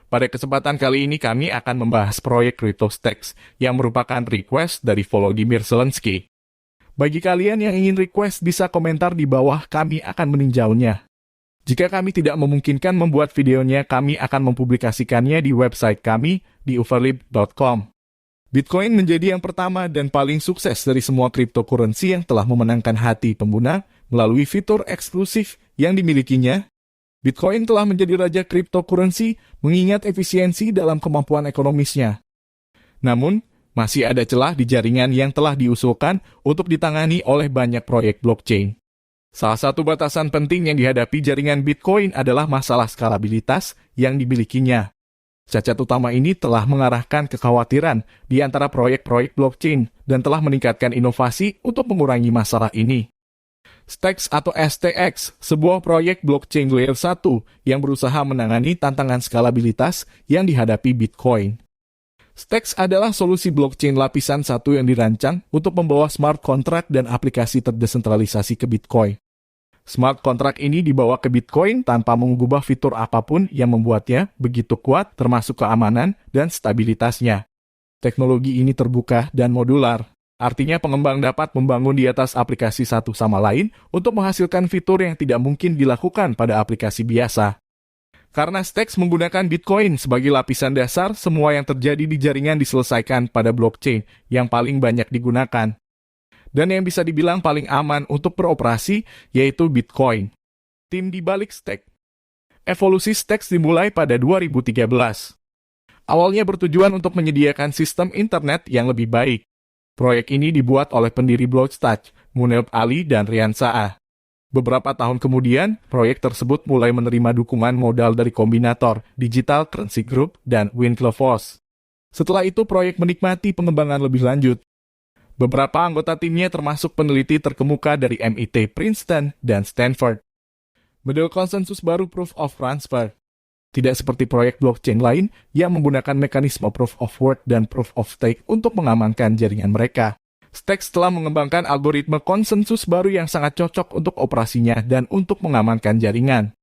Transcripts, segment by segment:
Pada kesempatan kali ini kami akan membahas proyek CryptoStacks yang merupakan request dari Volodymyr Zelensky. Bagi kalian yang ingin request bisa komentar di bawah, kami akan meninjaunya. Jika kami tidak memungkinkan membuat videonya, kami akan mempublikasikannya di website kami di overlib.com. Bitcoin menjadi yang pertama dan paling sukses dari semua cryptocurrency yang telah memenangkan hati pengguna melalui fitur eksklusif yang dimilikinya. Bitcoin telah menjadi raja cryptocurrency mengingat efisiensi dalam kemampuan ekonomisnya. Namun, masih ada celah di jaringan yang telah diusulkan untuk ditangani oleh banyak proyek blockchain. Salah satu batasan penting yang dihadapi jaringan Bitcoin adalah masalah skalabilitas yang dimilikinya. Cacat utama ini telah mengarahkan kekhawatiran di antara proyek-proyek blockchain dan telah meningkatkan inovasi untuk mengurangi masalah ini. Stacks atau STX, sebuah proyek blockchain layer 1 yang berusaha menangani tantangan skalabilitas yang dihadapi Bitcoin. Stacks adalah solusi blockchain lapisan 1 yang dirancang untuk membawa smart contract dan aplikasi terdesentralisasi ke Bitcoin. Smart contract ini dibawa ke Bitcoin tanpa mengubah fitur apapun yang membuatnya begitu kuat, termasuk keamanan dan stabilitasnya. Teknologi ini terbuka dan modular. Artinya pengembang dapat membangun di atas aplikasi satu sama lain untuk menghasilkan fitur yang tidak mungkin dilakukan pada aplikasi biasa. Karena Stacks menggunakan Bitcoin sebagai lapisan dasar, semua yang terjadi di jaringan diselesaikan pada blockchain yang paling banyak digunakan. Dan yang bisa dibilang paling aman untuk beroperasi yaitu Bitcoin. Tim di balik Stacks. Evolusi Stacks dimulai pada 2013. Awalnya bertujuan untuk menyediakan sistem internet yang lebih baik. Proyek ini dibuat oleh pendiri Blockstack, Muneb Ali dan Rian Saah. Beberapa tahun kemudian, proyek tersebut mulai menerima dukungan modal dari Kombinator, Digital Currency Group, dan Winklevoss. Setelah itu, proyek menikmati pengembangan lebih lanjut. Beberapa anggota timnya termasuk peneliti terkemuka dari MIT Princeton dan Stanford. Model konsensus baru Proof of Transfer. Tidak seperti proyek blockchain lain yang menggunakan mekanisme Proof of Work dan Proof of Stake untuk mengamankan jaringan mereka. Stacks telah mengembangkan algoritma konsensus baru yang sangat cocok untuk operasinya dan untuk mengamankan jaringan.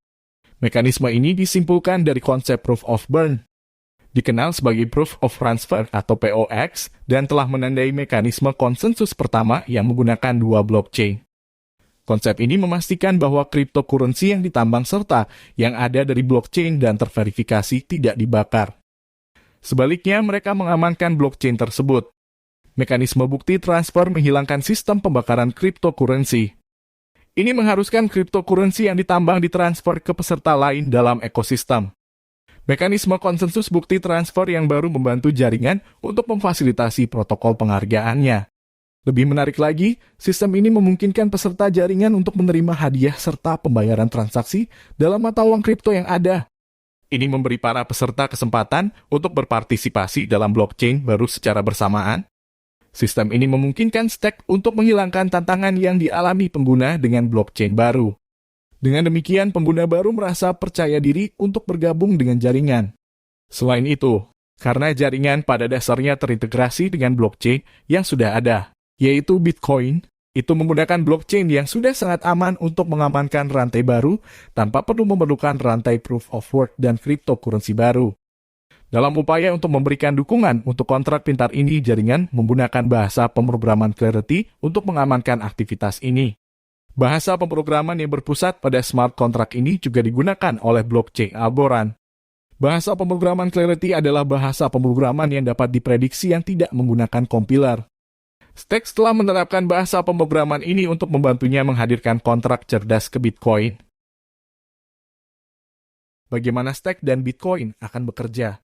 Mekanisme ini disimpulkan dari konsep Proof of Burn, dikenal sebagai Proof of Transfer atau POX, dan telah menandai mekanisme konsensus pertama yang menggunakan dua blockchain. Konsep ini memastikan bahwa cryptocurrency yang ditambang serta yang ada dari blockchain dan terverifikasi tidak dibakar. Sebaliknya, mereka mengamankan blockchain tersebut. Mekanisme bukti transfer menghilangkan sistem pembakaran cryptocurrency. Ini mengharuskan cryptocurrency yang ditambang ditransfer ke peserta lain dalam ekosistem. Mekanisme konsensus bukti transfer yang baru membantu jaringan untuk memfasilitasi protokol penghargaannya. Lebih menarik lagi, sistem ini memungkinkan peserta jaringan untuk menerima hadiah serta pembayaran transaksi dalam mata uang kripto yang ada. Ini memberi para peserta kesempatan untuk berpartisipasi dalam blockchain baru secara bersamaan. Sistem ini memungkinkan Stack untuk menghilangkan tantangan yang dialami pengguna dengan blockchain baru. Dengan demikian, pengguna baru merasa percaya diri untuk bergabung dengan jaringan. Selain itu, karena jaringan pada dasarnya terintegrasi dengan blockchain yang sudah ada, yaitu Bitcoin, itu menggunakan blockchain yang sudah sangat aman untuk mengamankan rantai baru tanpa perlu memerlukan rantai Proof of Work dan cryptocurrency baru. Dalam upaya untuk memberikan dukungan untuk kontrak pintar ini, jaringan menggunakan bahasa pemrograman Clarity untuk mengamankan aktivitas ini. Bahasa pemrograman yang berpusat pada smart contract ini juga digunakan oleh blockchain Algorand. Bahasa pemrograman Clarity adalah bahasa pemrograman yang dapat diprediksi yang tidak menggunakan kompiler. Stacks telah menerapkan bahasa pemrograman ini untuk membantunya menghadirkan kontrak cerdas ke Bitcoin. Bagaimana Stack dan Bitcoin akan bekerja?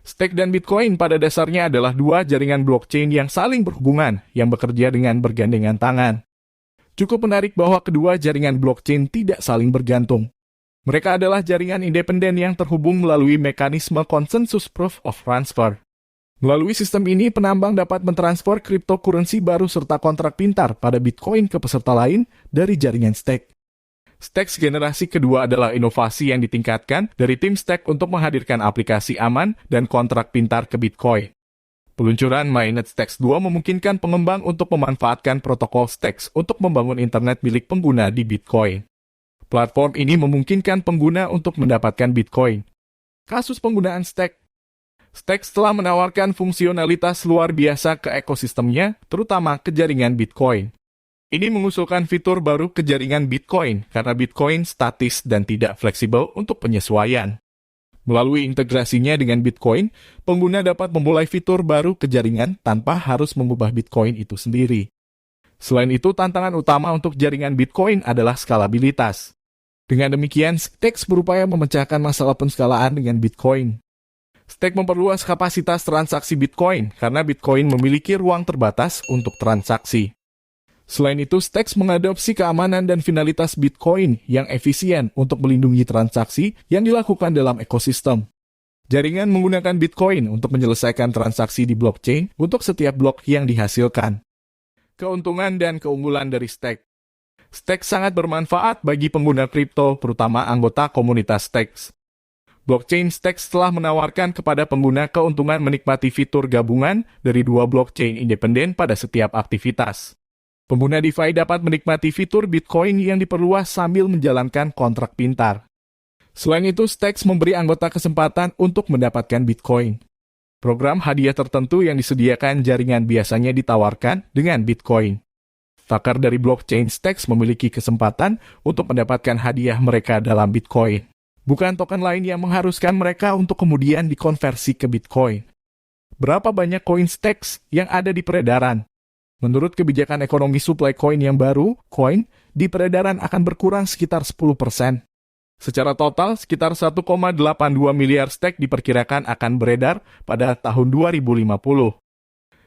Stack dan Bitcoin pada dasarnya adalah dua jaringan blockchain yang saling berhubungan, yang bekerja dengan bergandengan tangan. Cukup menarik bahwa kedua jaringan blockchain tidak saling bergantung. Mereka adalah jaringan independen yang terhubung melalui mekanisme konsensus Proof of Transfer. Melalui sistem ini, penambang dapat mentransfer cryptocurrency baru serta kontrak pintar pada Bitcoin ke peserta lain dari jaringan Stack. Stacks generasi kedua adalah inovasi yang ditingkatkan dari tim Stack untuk menghadirkan aplikasi aman dan kontrak pintar ke Bitcoin. Peluncuran Mainnet Stacks 2 memungkinkan pengembang untuk memanfaatkan protokol Stacks untuk membangun internet milik pengguna di Bitcoin. Platform ini memungkinkan pengguna untuk mendapatkan Bitcoin. Kasus penggunaan Stake. Stake telah menawarkan fungsionalitas luar biasa ke ekosistemnya, terutama ke jaringan Bitcoin. Ini mengusulkan fitur baru ke jaringan Bitcoin karena Bitcoin statis dan tidak fleksibel untuk penyesuaian. Melalui integrasinya dengan Bitcoin, pengguna dapat memulai fitur baru ke jaringan tanpa harus mengubah Bitcoin itu sendiri. Selain itu, tantangan utama untuk jaringan Bitcoin adalah skalabilitas. Dengan demikian, Stake berupaya memecahkan masalah penskalaan dengan Bitcoin. Stake memperluas kapasitas transaksi Bitcoin karena Bitcoin memiliki ruang terbatas untuk transaksi. Selain itu, Stake mengadopsi keamanan dan finalitas Bitcoin yang efisien untuk melindungi transaksi yang dilakukan dalam ekosistem. Jaringan menggunakan Bitcoin untuk menyelesaikan transaksi di blockchain untuk setiap blok yang dihasilkan. Keuntungan dan keunggulan dari Stake. Stake sangat bermanfaat bagi pengguna kripto, terutama anggota komunitas Stake. Blockchain Stake telah menawarkan kepada pengguna keuntungan menikmati fitur gabungan dari dua blockchain independen pada setiap aktivitas. Pengguna DeFi dapat menikmati fitur Bitcoin yang diperluas sambil menjalankan kontrak pintar. Selain itu, Stake memberi anggota kesempatan untuk mendapatkan Bitcoin. Program hadiah tertentu yang disediakan jaringan biasanya ditawarkan dengan Bitcoin. Pakar dari blockchain Stake memiliki kesempatan untuk mendapatkan hadiah mereka dalam Bitcoin. Bukan token lain yang mengharuskan mereka untuk kemudian dikonversi ke Bitcoin. Berapa banyak koin Stake yang ada di peredaran? Menurut kebijakan ekonomi supply coin yang baru, koin di peredaran akan berkurang sekitar 10%. Secara total, sekitar 1,82 miliar Stake diperkirakan akan beredar pada tahun 2050.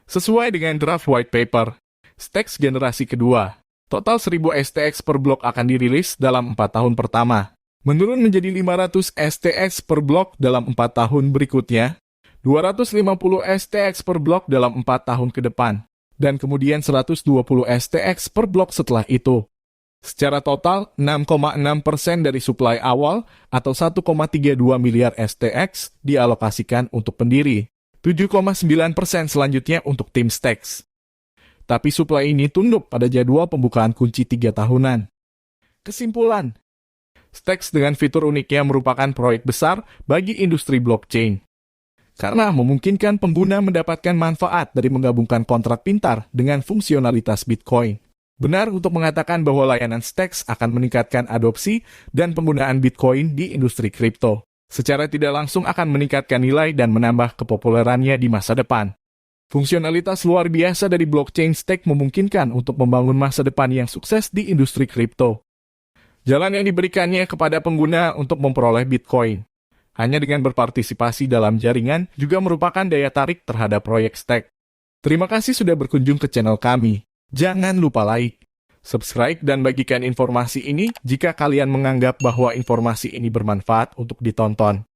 Sesuai dengan draft white paper, Stake generasi kedua, total 1000 STX per blok akan dirilis dalam 4 tahun pertama. Menurun menjadi 500 STX per blok dalam 4 tahun berikutnya, 250 STX per blok dalam 4 tahun ke depan, dan kemudian 120 STX per blok setelah itu. Secara total, 6,6% dari suplai awal atau 1,32 miliar STX dialokasikan untuk pendiri, 7,9% selanjutnya untuk tim Stake. Tapi suplai ini tunduk pada jadwal pembukaan kunci 3 tahunan. Kesimpulan, Stake dengan fitur uniknya merupakan proyek besar bagi industri blockchain. Karena memungkinkan pengguna mendapatkan manfaat dari menggabungkan kontrak pintar dengan fungsionalitas Bitcoin. Benar untuk mengatakan bahwa layanan Stake akan meningkatkan adopsi dan penggunaan Bitcoin di industri kripto. Secara tidak langsung akan meningkatkan nilai dan menambah kepopulerannya di masa depan. Fungsionalitas luar biasa dari blockchain Stake memungkinkan untuk membangun masa depan yang sukses di industri kripto. Jalan yang diberikannya kepada pengguna untuk memperoleh Bitcoin. Hanya dengan berpartisipasi dalam jaringan juga merupakan daya tarik terhadap proyek Stake. Terima kasih sudah berkunjung ke channel kami. Jangan lupa like, subscribe, dan bagikan informasi ini jika kalian menganggap bahwa informasi ini bermanfaat untuk ditonton.